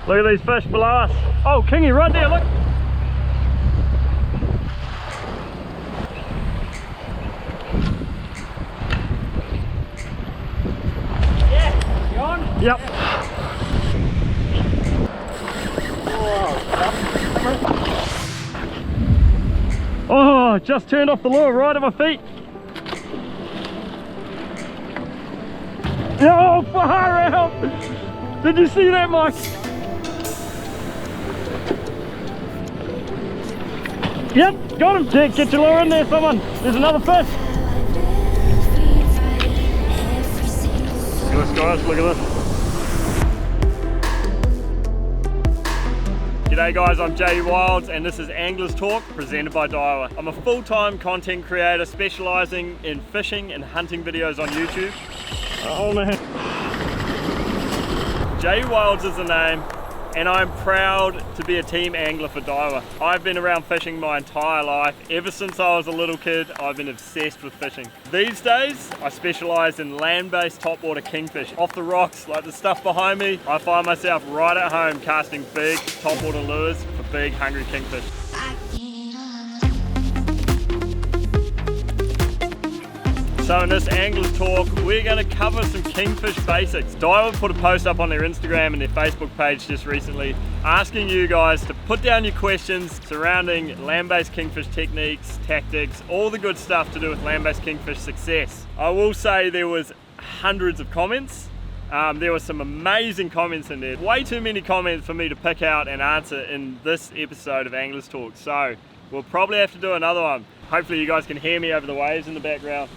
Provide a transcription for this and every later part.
Look at these fish below us. Oh, kingy right there, look. Yeah, you on? Yep. Oh, just turned off the lure right at my feet. Oh, far out! Did you see that, Mike? Yep, got him. Get your lure in there, someone. There's another fish. Look at this, guys. Look at this. G'day guys, I'm Jay Wilds and this is Anglers Talk presented by Diawa. I'm a full-time content creator specialising in fishing and hunting videos on YouTube. Oh man. Jay Wilds is the name and I'm proud to be a team angler for Diawa. I've been around fishing my entire life. Ever since I was a little kid, I've been obsessed with fishing. These days, I specialise in land-based topwater kingfish. Off the rocks, like the stuff behind me, I find myself right at home casting big topwater lures for big hungry kingfish. So in this Anglers Talk, we're going to cover some kingfish basics. Diawa put a post up on their Instagram and their Facebook page just recently asking you guys to put down your questions surrounding land-based kingfish techniques, tactics, all the good stuff to do with land-based kingfish success. I will say there was hundreds of comments. There were some amazing comments in there. Way too many comments for me to pick out and answer in this episode of Anglers Talk. So we'll probably have to do another one. Hopefully you guys can hear me over the waves in the background.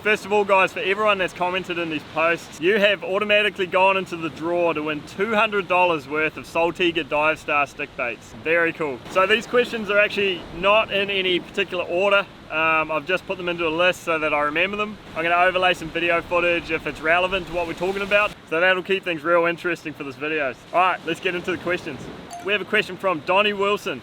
First of all guys, for everyone that's commented in these posts, you have automatically gone into the draw to win $200 worth of Saltiga Dive Star stick baits. Very cool. So these questions are actually not in any particular order. I've just put them into a list so that I remember them. I'm going to overlay some video footage if it's relevant to what we're talking about, so that'll keep things real interesting for this videos. Alright, let's get into the questions. We have a question from Donnie Wilson.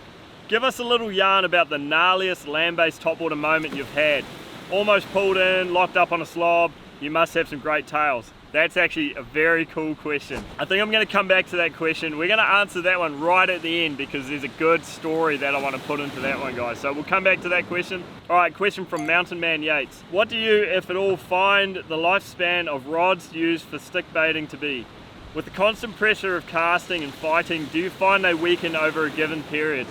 Give us a little yarn about the gnarliest land-based topwater moment you've had. Almost pulled in, locked up on a slob, you must have some great tails. That's actually a very cool question. I think I'm going to come back to that question. We're going to answer that one right at the end because there's a good story that I want to put into that one, guys. So we'll come back to that question. Alright, question from Mountain Man Yates. What do you, if at all, find the lifespan of rods used for stick baiting to be? With the constant pressure of casting and fighting, do you find they weaken over a given period?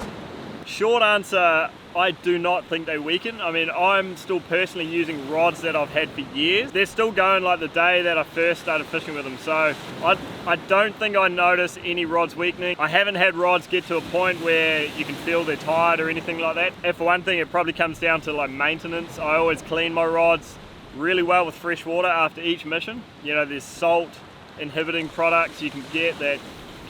Short answer, I do not think they weaken. I mean, I'm still personally using rods that I've had for years. They're still going like the day that I first started fishing with them. So I don't think I notice any rods weakening. I haven't had rods get to a point where you can feel they're tired or anything like that. And for one thing, it probably comes down to like maintenance. I always clean my rods really well with fresh water after each mission. You know, there's salt inhibiting products you can get that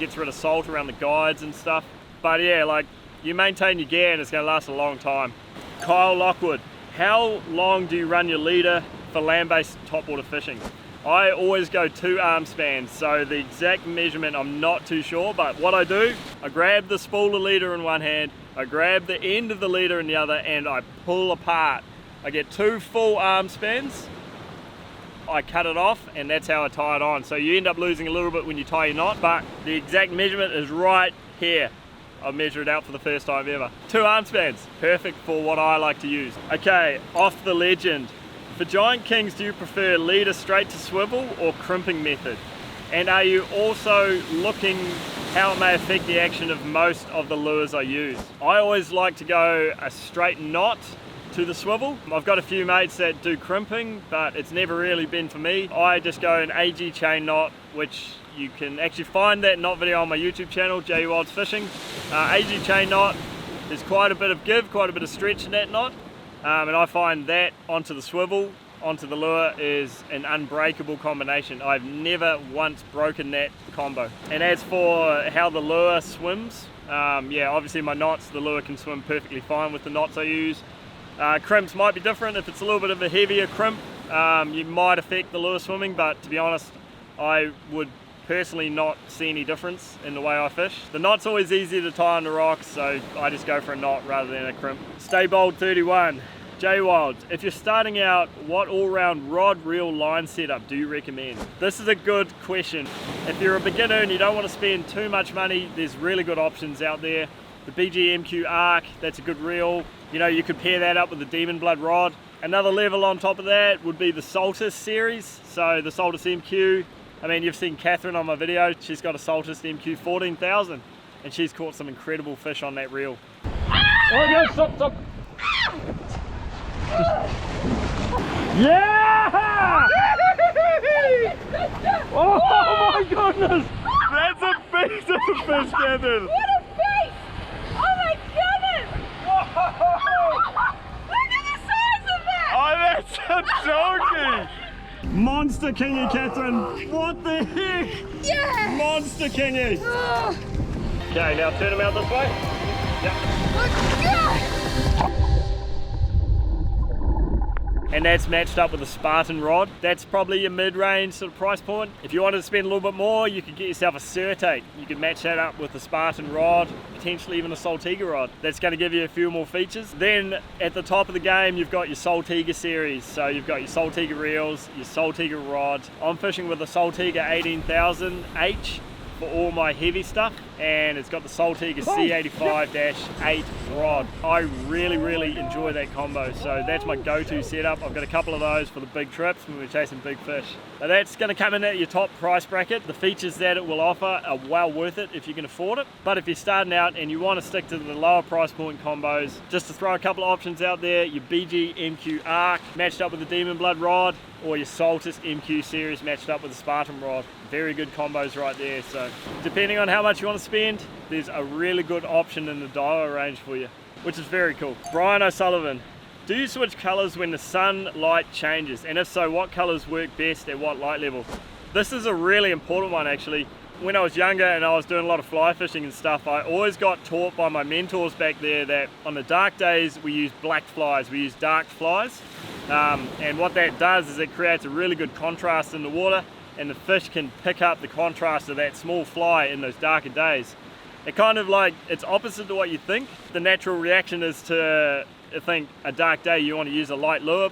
gets rid of salt around the guides and stuff. But yeah, like, you maintain your gear and it's going to last a long time. Kyle Lockwood, how long do you run your leader for land-based topwater fishing? I always go 2 arm spans, so the exact measurement I'm not too sure, but what I do, I grab the spool of leader in one hand, I grab the end of the leader in the other, and I pull apart. I get 2 full arm spans, I cut it off, and that's how I tie it on. So you end up losing a little bit when you tie your knot, but the exact measurement is right here. I'll measure it out for the first time ever. 2 arm spans, perfect for what I like to use. Okay, off the legend. For giant kings, do you prefer leader straight to swivel or crimping method? And are you also looking how it may affect the action of most of the lures I use? I always like to go a straight knot to the swivel. I've got a few mates that do crimping, but it's never really been for me. I just go an AG chain knot, which you can actually find that knot video on my YouTube channel, Jay Wilds Fishing. AG chain knot, there's quite a bit of give, quite a bit of stretch in that knot, and I find that onto the swivel, onto the lure is an unbreakable combination. I've never once broken that combo. And as for how the lure swims, yeah, obviously my knots, the lure can swim perfectly fine with the knots I use. Crimps might be different. If it's a little bit of a heavier crimp, you might affect the lure swimming, but to be honest, I would personally not see any difference in the way I fish. The knot's always easier to tie on the rocks, so I just go for a knot rather than a crimp. Stay Bold 31. J Wilds, if you're starting out, what all-round rod, reel, line setup do you recommend? This is a good question. If you're a beginner and you don't want to spend too much money, there's really good options out there. The BGMQ Arc, that's a good reel. You know, you could pair that up with the Demon Blood rod. Another level on top of that would be the Saltus series. So the Saltus MQ, I mean, you've seen Catherine on my video, she's got a Saltus MQ 14,000 and she's caught some incredible fish on that reel. Oh yeah, stop. Yeah! Oh my goodness! That's a beast of a fish, Catherine! What a fish! Oh my goodness! Look at the size of that! Oh, that's a donkey! Monster kingy, Catherine! What the heck? Yes! Monster kingy! Oh, Okay, now turn him out this way. Yep. oh God! And that's matched up with a Spartan rod. That's probably your mid-range sort of price point. If you wanted to spend a little bit more, you could get yourself a Certate. You could match that up with the Spartan rod, potentially even a Saltiga rod. That's going to give you a few more features. Then at the top of the game, you've got your Saltiga series. So you've got your Saltiga reels, your Saltiga rods. I'm fishing with a Saltiga 18,000H for all my heavy stuff, and it's got the Saltiga C85-8 rod. I really enjoy that combo, so that's my go-to setup. I've got a couple of those for the big trips when we're chasing big fish. Now that's going to come in at your top price bracket. The features that it will offer are well worth it if you can afford it, but if you're starting out and you want to stick to the lower price point combos, just to throw a couple of options out there, your BGMQ Arc matched up with the Demon Blood rod, or your Saltus MQ series matched up with the Spartan rod. Very good combos right there. So depending on how much you want to spend, there's a really good option in the Diawa range for you, which is very cool. Brian O'Sullivan, do you switch colors when the sunlight changes? And if so, what colors work best at what light level? This is a really important one actually. When I was younger and I was doing a lot of fly fishing and stuff, I always got taught by my mentors back there that on the dark days we use black flies, we use dark flies. And what that does is it creates a really good contrast in the water, and the fish can pick up the contrast of that small fly in those darker days. It kind of like, it's opposite to what you think. The natural reaction is to think a dark day you want to use a light lure,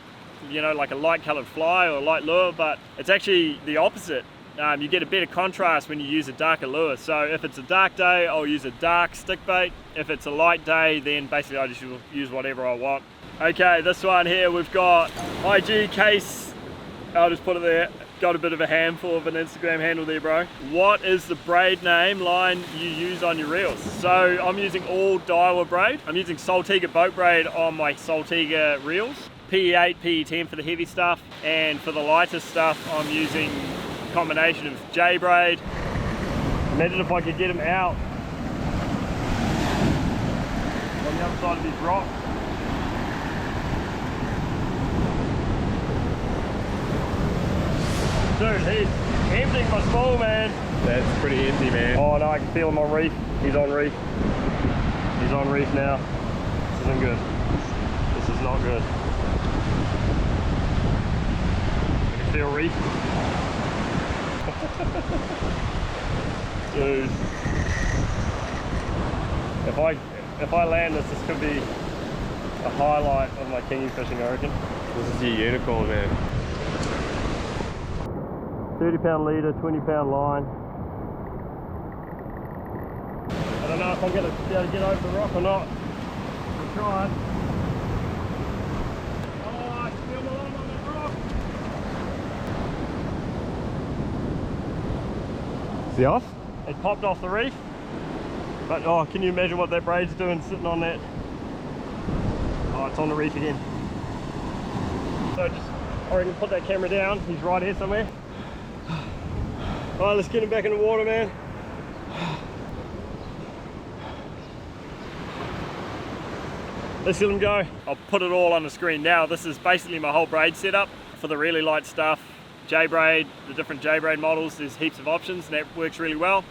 you know, like a light colored fly or a light lure, but it's actually the opposite. You get a better contrast when you use a darker lure. So if it's a dark day, I'll use a dark stick bait. If it's a light day, then basically I just use whatever I want. Okay, this one here, we've got IG Case, I'll just put it there. Got a bit of a handful of an Instagram handle there, bro. What is the braid name line you use on your reels? So I'm using all Diawa braid. I'm using Saltiga boat braid on my Saltiga reels. PE8, PE10 for the heavy stuff, and for the lighter stuff, I'm using a combination of J braid. Imagine if I could get him out on the other side of these rocks. Dude, he's emptying my spool, man. That's pretty empty, man. Oh no, I can feel him on reef. He's on reef. He's on reef now. This isn't good. This is not good. I can feel reef. Dude. If I land this could be a highlight of my kingy fishing, I reckon. This is your unicorn, man. 30-pound leader, 20-pound line. I don't know if I'm going to be able to get over the rock or not. I'm trying. Oh, I can feel my line on that rock. Is he off? It popped off the reef. But oh, can you imagine what that braid's doing sitting on that? Oh, it's on the reef again. So just, I reckon put that camera down. He's right here somewhere. Alright, let's get him back in the water, man. Let's let him go. I'll put it all on the screen now. This is basically my whole braid setup for the really light stuff. J-braid, the different J-braid models, there's heaps of options and that works really well.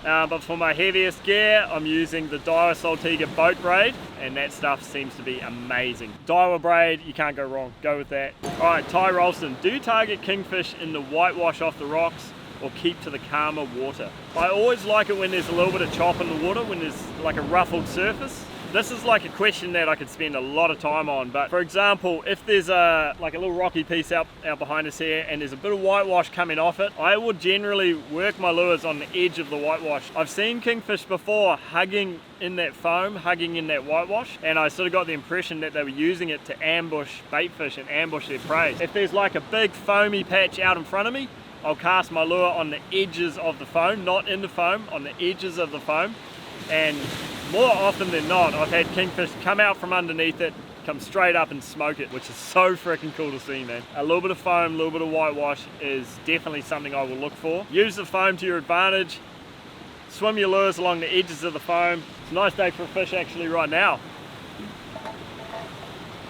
But for my heaviest gear, I'm using the Diawa Saltiga boat braid, and that stuff seems to be amazing. Diawa braid, you can't go wrong. Go with that. Alright, Ty Ralston, do you target kingfish in the whitewash off the rocks or keep to the calmer water? I always like it when there's a little bit of chop in the water, when there's like a ruffled surface. This is like a question that I could spend a lot of time on, but for example, if there's a little rocky piece out behind us here and there's a bit of whitewash coming off it, I would generally work my lures on the edge of the whitewash. I've seen kingfish before hugging in that foam, hugging in that whitewash, and I sort of got the impression that they were using it to ambush bait fish and ambush their prey. If there's like a big foamy patch out in front of me, I'll cast my lure on the edges of the foam, not in the foam, on the edges of the foam. And more often than not, I've had kingfish come out from underneath it, come straight up and smoke it, which is so freaking cool to see, man. A little bit of foam, a little bit of whitewash is definitely something I will look for. Use the foam to your advantage. Swim your lures along the edges of the foam. It's a nice day for a fish actually right now.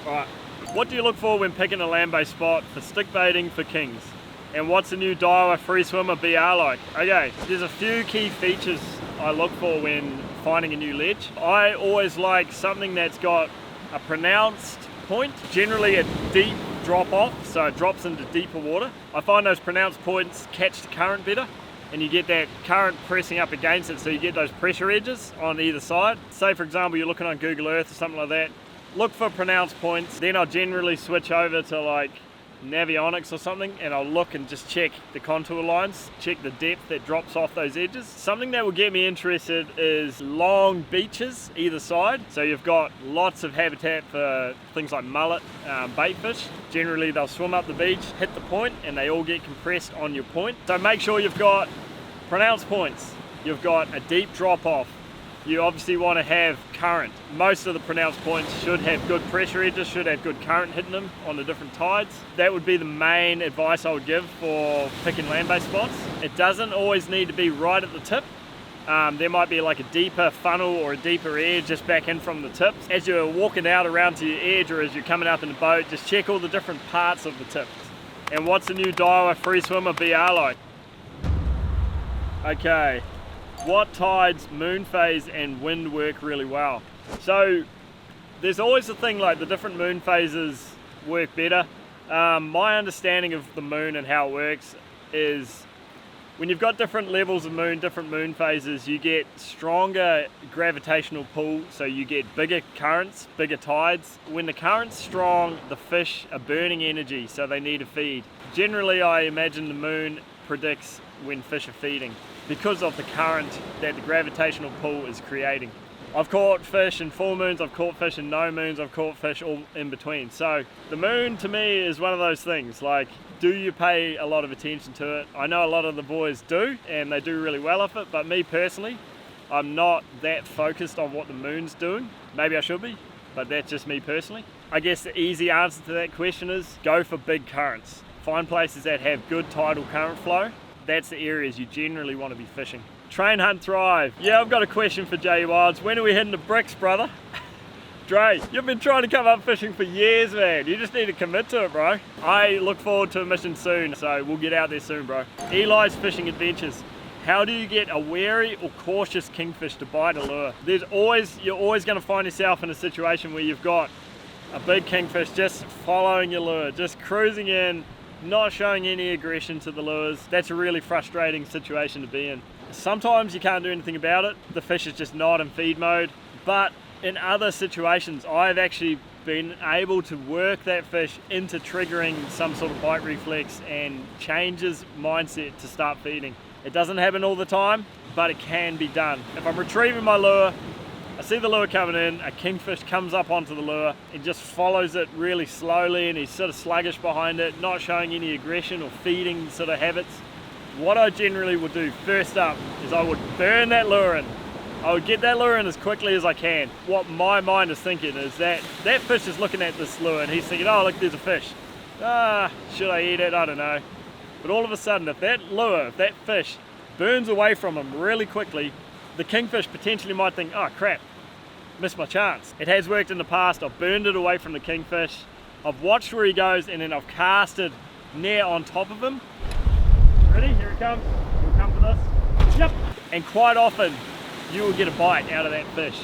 Alright, what do you look for when picking a land-based spot for stick baiting for kings? And what's the new Diawa Free Swimmer BR like? Okay, there's a few key features I look for when finding a new ledge. I always like something that's got a pronounced point, generally a deep drop off, so it drops into deeper water. I find those pronounced points catch the current better, and you get that current pressing up against it, so you get those pressure edges on either side. Say for example you're looking on Google Earth or something like that, look for pronounced points, then I'll generally switch over to like Navionics or something, and I'll look and just check the contour lines, check the depth that drops off those edges. Something that will get me interested is long beaches either side, so you've got lots of habitat for things like mullet, bait fish. Generally they'll swim up the beach, hit the point, and they all get compressed on your point. So make sure you've got pronounced points, you've got a deep drop off. You obviously want to have current. Most of the pronounced points should have good pressure edges, should have good current hitting them on the different tides. That would be the main advice I would give for picking land-based spots. It doesn't always need to be right at the tip. There might be like a deeper funnel or a deeper edge just back in from the tips. As you're walking out around to your edge or as you're coming up in the boat, just check all the different parts of the tips. And what's the new Diawa Free Swimmer BR like? Okay. What tides, moon phase and wind work really well? So there's always a thing like the different moon phases work better. My understanding of the moon and how it works is when you've got different levels of moon, different moon phases, you get stronger gravitational pull, so you get bigger currents, bigger tides. When the current's strong, the fish are burning energy, so they need to feed. Generally, I imagine the moon predicts when fish are feeding, because of the current that the gravitational pull is creating. I've caught fish in full moons, I've caught fish in no moons, I've caught fish all in between. So the moon to me is one of those things, like, do you pay a lot of attention to it? I know a lot of the boys do, and they do really well with it, but me personally, I'm not that focused on what the moon's doing. Maybe I should be, but that's just me personally. I guess the easy answer to that question is go for big currents. Find places that have good tidal current flow. That's the areas you generally want to be fishing. Train, hunt, thrive. Yeah, I've got a question for Jay Wilds. When are we hitting the bricks, brother? Dre, you've been trying to come up fishing for years, man. You just need to commit to it, bro. I look forward to a mission soon, so we'll get out there soon, bro. Eli's Fishing Adventures. How do you get a wary or cautious kingfish to bite a lure? You're always going to find yourself in a situation where you've got a big kingfish just following your lure, just cruising in, not showing any aggression to the lures. That's a really frustrating situation to be in. Sometimes you can't do anything about it. The fish is just not in feed mode. But in other situations, I've actually been able to work that fish into triggering some sort of bite reflex and change his mindset to start feeding. It doesn't happen all the time, but it can be done. If I'm retrieving my lure, I see the lure coming in, a kingfish comes up onto the lure, he just follows it really slowly and he's sort of sluggish behind it, not showing any aggression or feeding sort of habits. What I generally would do first up is I would burn that lure in. I would get that lure in as quickly as I can. What my mind is thinking is that fish is looking at this lure and he's thinking, oh look, there's a fish. Should I eat it? I don't know. But all of a sudden, if that fish burns away from him really quickly, the kingfish potentially might think, oh crap, missed my chance. It has worked in the past. I've burned it away from the kingfish. I've watched where he goes and then I've casted near on top of him. Ready? Here it comes. We'll come for this. Yep. And quite often, you will get a bite out of that fish.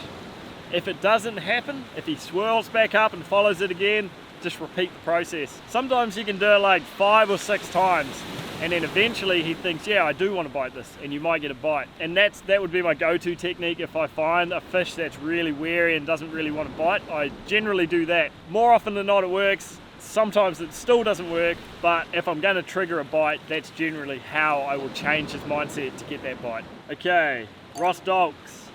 If it doesn't happen, if he swirls back up and follows it again, just repeat the process. Sometimes you can do it like 5 or 6 times and then eventually he thinks, yeah, I do want to bite this, and you might get a bite. And that would be my go-to technique. If I find a fish that's really wary and doesn't really want to bite, I generally do that. More often than not it works. Sometimes it still doesn't work, but if I'm going to trigger a bite, that's generally how I will change his mindset to get that bite. Okay, Ross Dolks.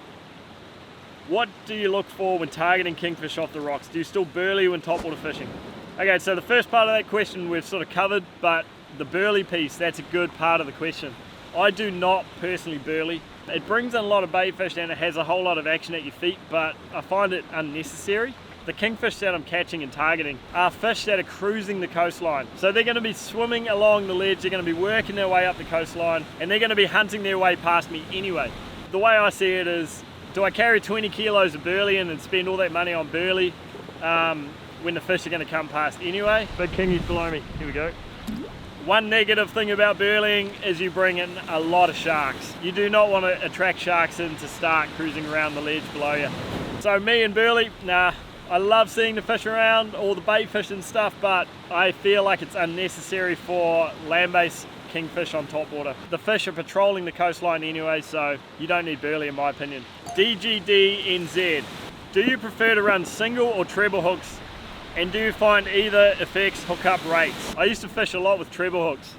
What do you look for when targeting kingfish off the rocks? Do you still burley when topwater fishing? Okay, so the first part of that question we've sort of covered, but the burley piece, that's a good part of the question. I do not personally burley. It brings in a lot of bait fish and it has a whole lot of action at your feet, but I find it unnecessary. The kingfish that I'm catching and targeting are fish that are cruising the coastline. So they're going to be swimming along the ledge, they're going to be working their way up the coastline, and they're going to be hunting their way past me anyway. The way I see it is, do I carry 20 kilos of burley in and spend all that money on burley when the fish are going to come past anyway? Big kingies below me, here we go. One negative thing about burleying is you bring in a lot of sharks. You do not want to attract sharks in to start cruising around the ledge below you. So me and burley, nah. I love seeing the fish around, all the bait fish and stuff, but I feel like it's unnecessary for land-based kingfish on topwater. The fish are patrolling the coastline anyway, so you don't need burley in my opinion. DGDNZ, do you prefer to run single or treble hooks? And do you find either affects hookup rates? I used to fish a lot with treble hooks.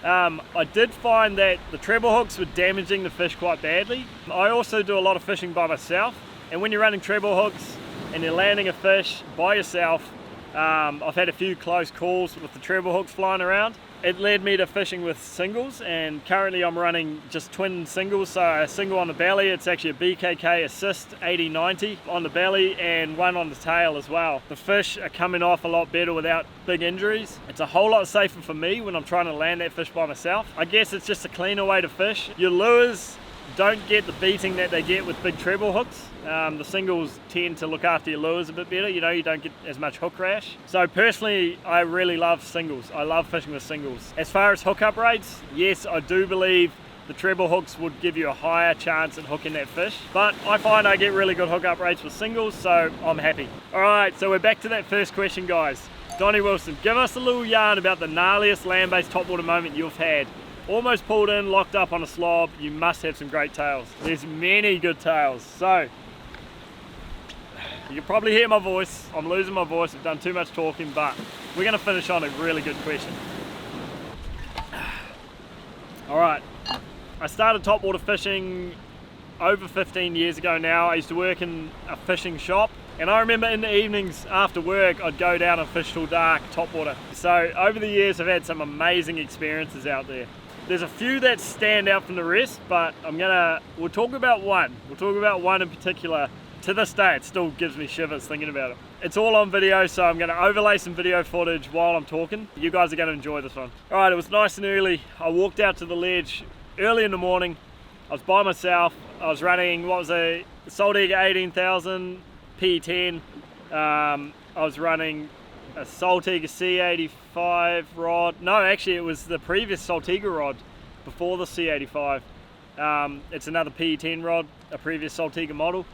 I did find that the treble hooks were damaging the fish quite badly. I also do a lot of fishing by myself, and when you're running treble hooks and you're landing a fish by yourself, I've had a few close calls with the treble hooks flying around. It led me to fishing with singles, and currently I'm running just twin singles. So a single on the belly, it's actually a BKK Assist 80-90 on the belly, and one on the tail as well. The fish are coming off a lot better without big injuries. It's a whole lot safer for me when I'm trying to land that fish by myself. I guess it's just a cleaner way to fish. Your lures don't get the beating that they get with big treble hooks. The singles tend to look after your lures a bit better, you know, you don't get as much hook rash. So personally, I really love singles. I love fishing with singles. As far as hookup rates, yes, I do believe the treble hooks would give you a higher chance at hooking that fish, but I find I get really good hookup rates with singles, so I'm happy. Alright, so we're back to that first question, guys. Donnie Wilson, give us a little yarn about the gnarliest land-based topwater moment you've had. Almost pulled in, locked up on a slob. You must have some great tails. There's many good tails. So, you can probably hear my voice. I'm losing my voice. I've done too much talking, but we're going to finish on a really good question. Alright, I started topwater fishing over 15 years ago now. I used to work in a fishing shop, and I remember in the evenings after work I'd go down and fish till dark topwater. So over the years I've had some amazing experiences out there. There's a few that stand out from the rest, but we'll talk about one. We'll talk about one in particular. To this day, it still gives me shivers thinking about it. It's all on video, so I'm gonna overlay some video footage while I'm talking. You guys are gonna enjoy this one. All right, it was nice and early. I walked out to the ledge early in the morning. I was by myself. I was running, what was a Saltiga 18,000 P10. I was running a Saltiga C85 rod. No, actually it was the previous Saltiga rod before the C85. It's another P10 rod, a previous Saltiga model.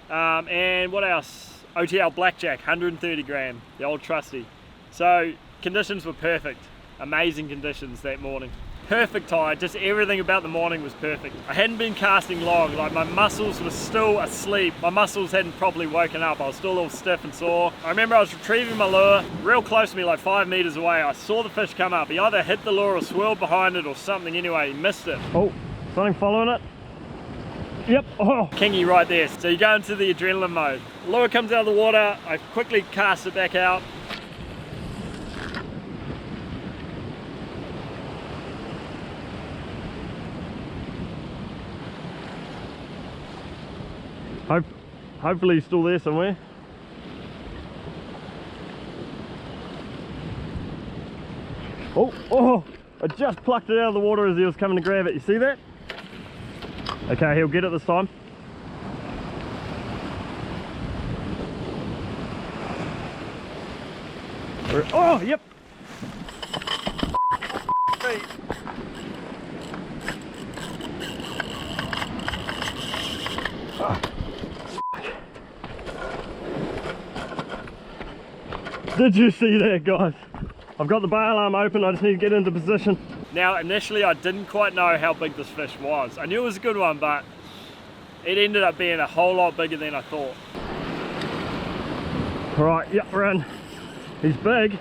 And what else? OTL Blackjack, 130 gram, the old trusty. So conditions were perfect, amazing conditions that morning. Perfect tide, just everything about the morning was perfect. I hadn't been casting long, like my muscles were still asleep. My muscles hadn't properly woken up. I was still a little stiff and sore. I remember I was retrieving my lure, real close to me, like 5 meters away. I saw the fish come up. He either hit the lure or swirled behind it or something. Anyway, he missed it. Oh, something following it. Yep, oh, kingy right there. So you go into the adrenaline mode. The lure comes out of the water, I quickly cast it back out. Hopefully he's still there somewhere. Oh, I just plucked it out of the water as he was coming to grab it. You see that? Okay, he'll get it this time. Oh, yep. Did you see that, guys? I've got the bail arm open, I just need to get into position. Now initially I didn't quite know how big this fish was. I knew it was a good one, but it ended up being a whole lot bigger than I thought. Right, yep, we're in. He's big.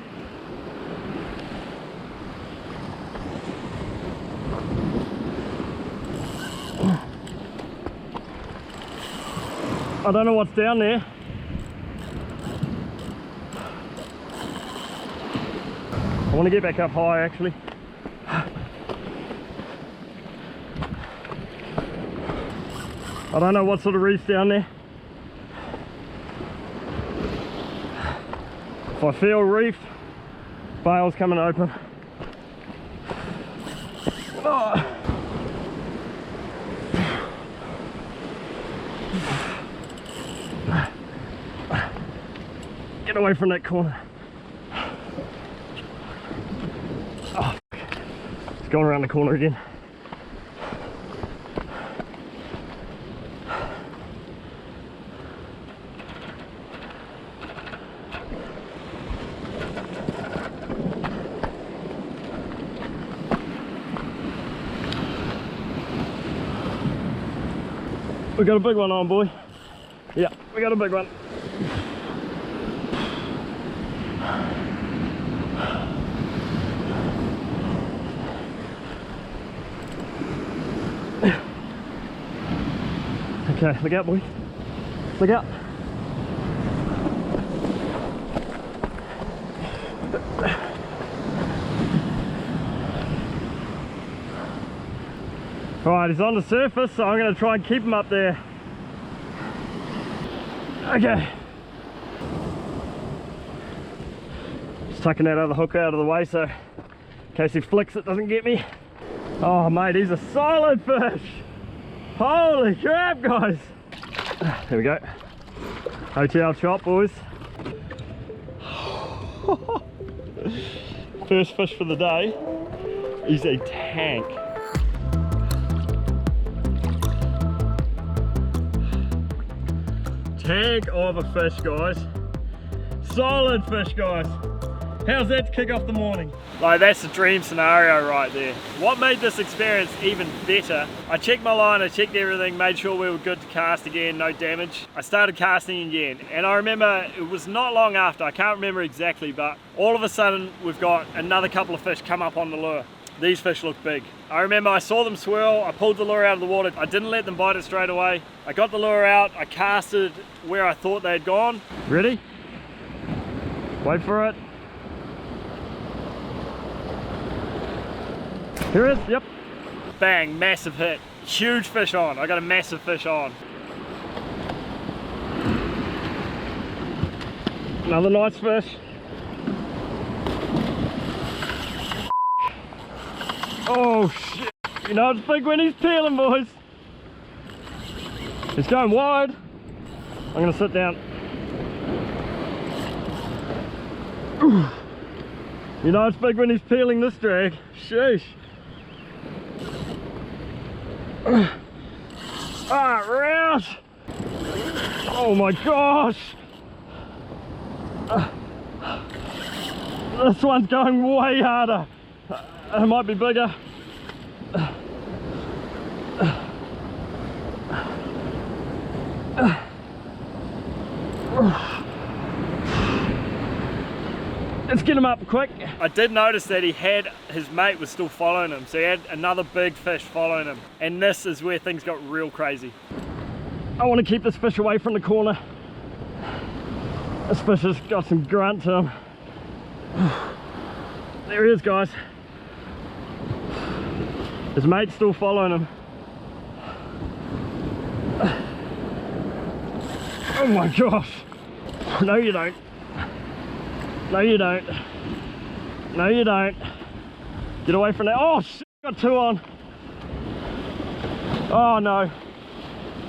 I don't know what's down there. I want to get back up high actually. I don't know what sort of reef's down there. If I feel reef, bail's coming open. Oh. Get away from that corner. Oh, it's going around the corner again. We got a big one on, boy. Yeah, we got a big one. Okay, look out, boy. Look out. Alright, he's on the surface, so I'm going to try and keep him up there. Okay. Just tucking that other hook out of the way so in case he flicks it doesn't get me. Oh mate, he's a solid fish. Holy crap, guys. There we go. Hotel chop, boys. First fish for the day. He's a tank. Tank of a fish, guys. Solid fish, guys. How's that to kick off the morning? Like, that's a dream scenario right there. What made this experience even better, I checked my line, I checked everything, made sure we were good to cast again, no damage. I started casting again, and I remember it was not long after, I can't remember exactly, but all of a sudden we've got another couple of fish come up on the lure. These fish look big. I remember I saw them swirl, I pulled the lure out of the water, I didn't let them bite it straight away. I got the lure out, I casted where I thought they had gone. Ready? Wait for it. Here it is, yep. Bang, massive hit. Huge fish on, I got a massive fish on. Another nice fish. Oh shit, you know it's big when he's peeling, boys. He's going wide. I'm gonna sit down. Ooh. You know it's big when he's peeling this drag. Sheesh. Ah, round. Oh my gosh. This one's going way harder. It might be bigger. Let's get him up quick. I did notice that his mate was still following him, so he had another big fish following him. And this is where things got real crazy. I want to keep this fish away from the corner. This fish has got some grunt to him. There he is, guys. His mate's still following him. Oh my gosh. No you don't. No you don't. No you don't. Get away from that. Oh shit, got two on. Oh no.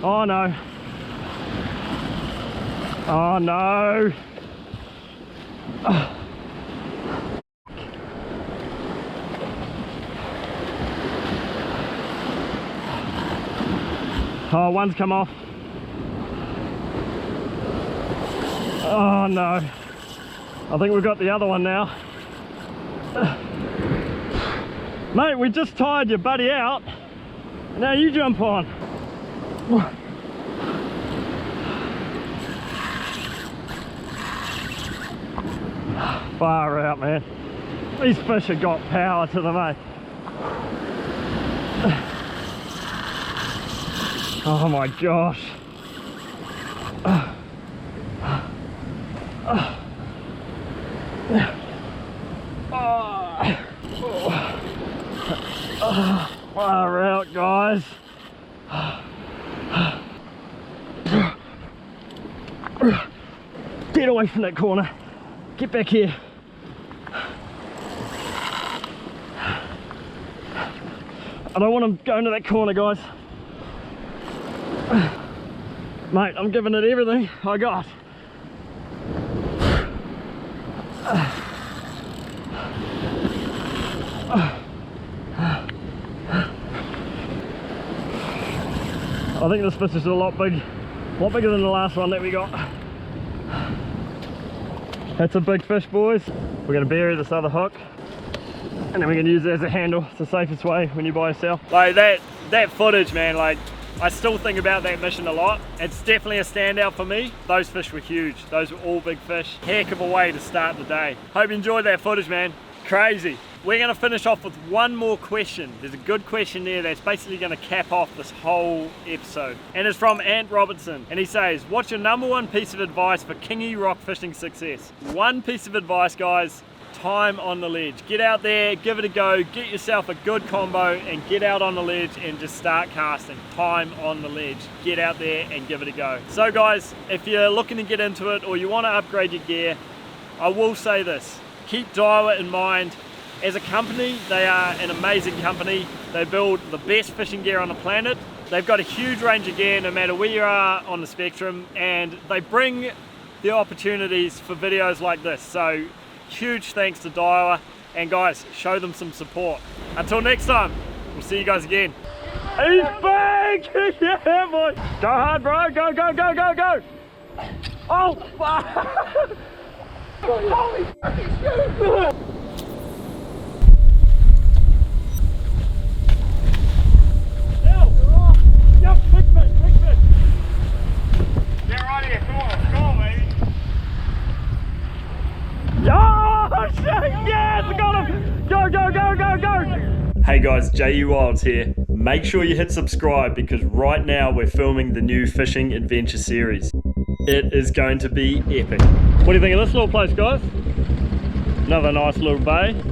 Oh no. Oh no. Oh, one's come off. Oh no. I think we've got the other one now. Mate, we just tired your buddy out. Now you jump on. Far out, man. These fish have got power to them, eh? Oh my gosh. Far out, guys. Get away from that corner. Get back here. I don't want him going to that corner, guys. Mate, I'm giving it everything I got. I think this fish is a lot bigger than the last one that we got. That's a big fish, boys. We're gonna bury this other hook, and then we're gonna use it as a handle. It's the safest way when you buy a cell. Like that footage, man, like I still think about that mission a lot. It's definitely a standout for me. Those fish were huge. Those were all big fish. Heck of a way to start the day. Hope you enjoyed that footage, man. Crazy. We're gonna finish off with one more question. There's a good question there that's basically gonna cap off this whole episode. And it's from Ant Robertson. And he says, what's your #1 piece of advice for kingy rock fishing success? One piece of advice, guys, time on the ledge. Get out there, give it a go, get yourself a good combo and get out on the ledge and just start casting. Time on the ledge. Get out there and give it a go. So guys, if you're looking to get into it or you wanna upgrade your gear, I will say this. Keep Diawa in mind. As a company, they are an amazing company. They build the best fishing gear on the planet. They've got a huge range of gear no matter where you are on the spectrum, and they bring the opportunities for videos like this. So huge thanks to Diawa, and guys, show them some support. Until next time, we'll see you guys again. He's big! Yeah, boy! Go hard, bro! Go, go, go, go, go! Oh, fuck! Holy fucking shit! Yep, big fish, big fish! Get right here, come on, baby! Oh, shit, yes, I got him! Go, go, go, go, go! Hey guys, JU Wilds here. Make sure you hit subscribe because right now we're filming the new Fishing Adventure series. It is going to be epic. What do you think of this little place, guys? Another nice little bay.